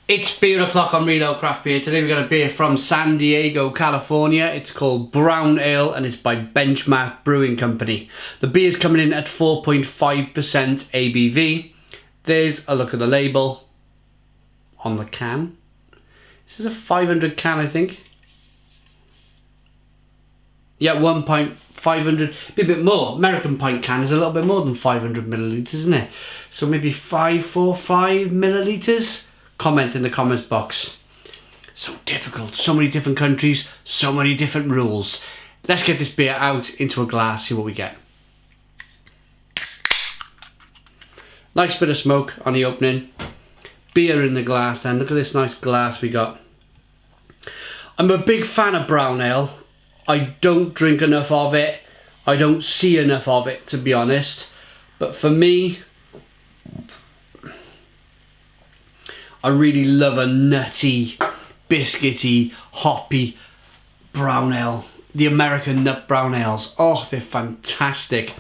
It's beer o'clock on Real Craft Beer. Today we've got a beer from San Diego, California. It's called Brown Ale and it's by Benchmark Brewing Company. The beer's coming in at 4.5% ABV. There's a look at the label on the can. This is a 500 can, I think. Yeah, 1.500, be a bit more. American pint can is a little bit more than 500 millilitres, isn't it? So maybe 545 millilitres? Comment in the comments box. So difficult, so many different countries, so many different rules. Let's get this beer out into a glass, see what we get. Nice bit of smoke on the opening. Beer in the glass then, look at this nice glass we got. I'm a big fan of brown ale. I don't drink enough of it. I don't see enough of it, to be honest. But for me, I really love a nutty, biscuity, hoppy brown ale. The American nut brown ales. Oh, they're fantastic.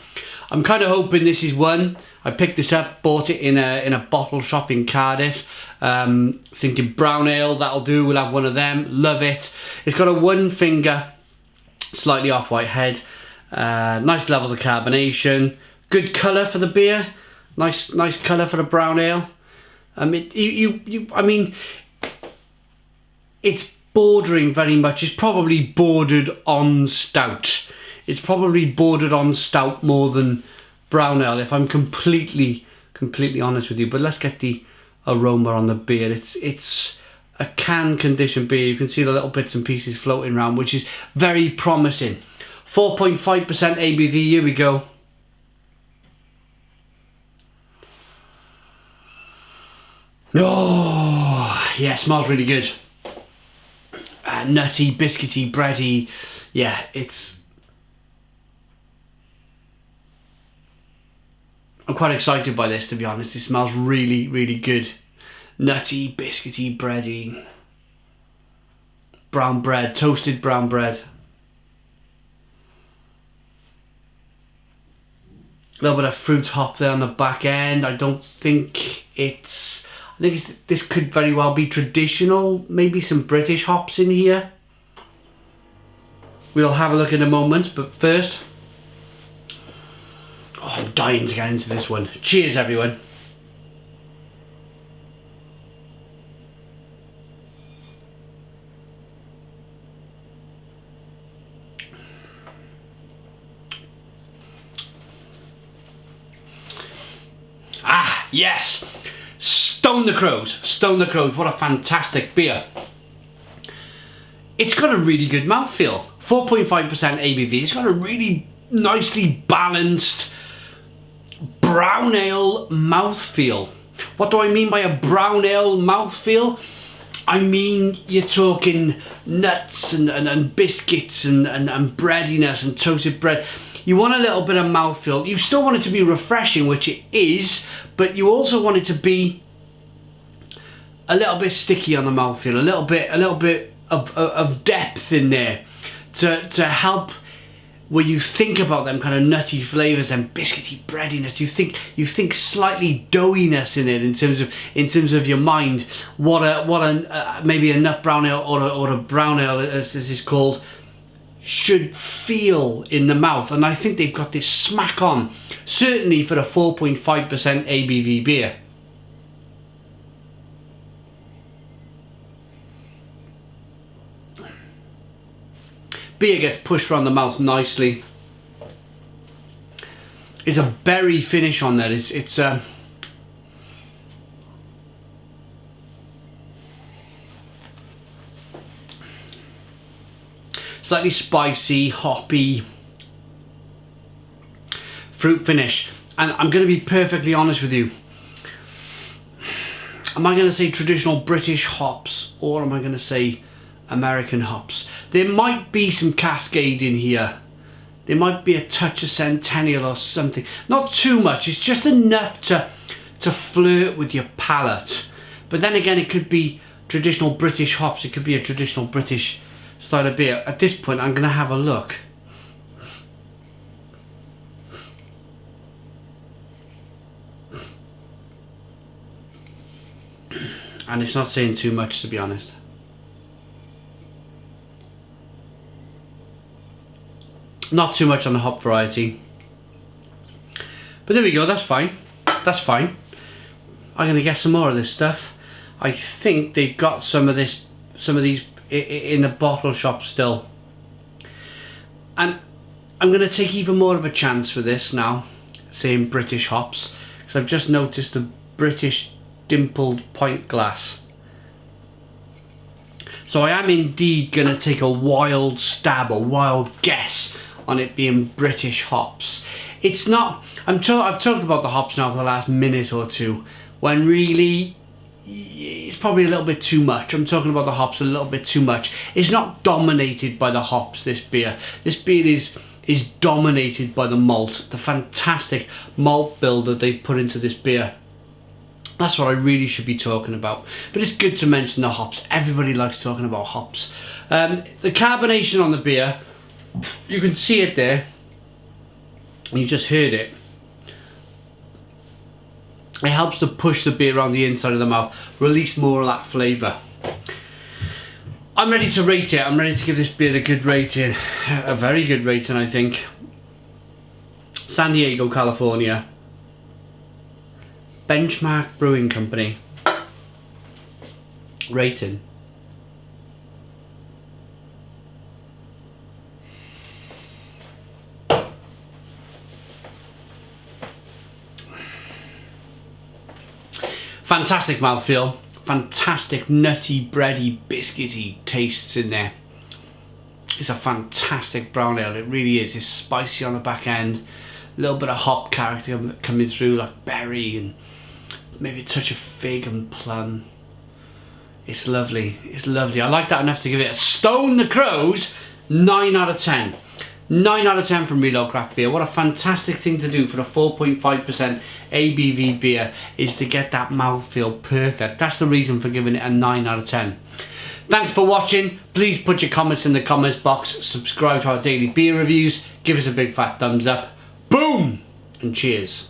I'm kind of hoping this is one. I picked this up, bought it in a bottle shop in Cardiff. Thinking brown ale, that'll do. We'll have one of them. Love it. It's got a one finger, slightly off-white head. Nice levels of carbonation. Good colour for the beer. Nice colour for the brown ale. I mean, it's bordering very much. It's probably bordered on stout. It's probably bordered on stout more than brown ale, if I'm completely honest with you. But let's get the aroma on the beer. It's a can condition beer. You can see the little bits and pieces floating around, which is very promising. 4.5% ABV. Here we go. Oh, yeah, smells really good. Nutty, biscuity, bready. Yeah, I'm quite excited by this, to be honest. It smells really, really good. Nutty, biscuity, bready. Brown bread, toasted brown bread. A little bit of fruit hop there on the back end. I think this could very well be traditional. Maybe some British hops in here. We'll have a look in a moment, but first, oh, I'm dying to get into this one. Cheers, everyone. Ah, yes. Stone the Crows. Stone the Crows. What a fantastic beer. It's got a really good mouthfeel. 4.5% ABV. It's got a really nicely balanced brown ale mouthfeel. What do I mean by a brown ale mouthfeel? I mean, you're talking nuts and biscuits and breadiness and toasted bread. You want a little bit of mouthfeel. You still want it to be refreshing, which it is, but you also want it to be a little bit sticky on the mouthfeel, a little bit of depth in there to help when you think about them kind of nutty flavors and biscuity breadiness. You think slightly doughiness in it in terms of your mind. Maybe a nut brown ale or a brown ale, as this is called, should feel in the mouth, and I think they've got this smack on, certainly for a 4.5% ABV beer. Beer gets pushed around the mouth nicely. It's a berry finish on there. It's slightly spicy, hoppy fruit finish. And I'm going to be perfectly honest with you. Am I going to say traditional British hops, or am I going to say American hops? There might be some Cascade in here. There might be a touch of Centennial or something. Not too much. It's just enough to flirt with your palate. But then again, it could be traditional British hops. It could be a traditional British style of beer. At this point, I'm going to have a look. And it's not saying too much, to be honest. Not too much on the hop variety. But there we go, that's fine. That's fine. I'm going to get some more of this stuff. I think they've got some of these in the bottle shop still. And I'm going to take even more of a chance with this now, saying British hops, because I've just noticed the British dimpled pint glass. So I am indeed going to take a wild stab, a wild guess on it being British hops. It's not, I've talked about the hops now for the last minute or two, when really it's probably a little bit too much. I'm talking about the hops a little bit too much. It's not dominated by the hops, this beer. This beer is dominated by the malt, the fantastic malt builder they put into this beer. That's what I really should be talking about. But it's good to mention the hops. Everybody likes talking about hops. The carbonation on the beer, you can see it there. You just heard it. It helps to push the beer around the inside of the mouth, release more of that flavour. I'm ready to rate it. I'm ready to give this beer a good rating. A very good rating, I think. San Diego, California. Benchmark Brewing Company. Rating. Fantastic mouthfeel, fantastic nutty, bready, biscuity tastes in there. It's a fantastic brown ale, it really is. It's spicy on the back end, a little bit of hop character coming through, like berry and maybe a touch of fig and plum. It's lovely, it's lovely. I like that enough to give it a Stone the Crows 9 out of 10. 9 out of 10 from Reload Craft Beer. What a fantastic thing to do for the 4.5% ABV beer is to get that mouthfeel perfect. That's the reason for giving it a 9 out of 10. Thanks for watching. Please put your comments in the comments box. Subscribe to our daily beer reviews. Give us a big fat thumbs up. Boom! And cheers.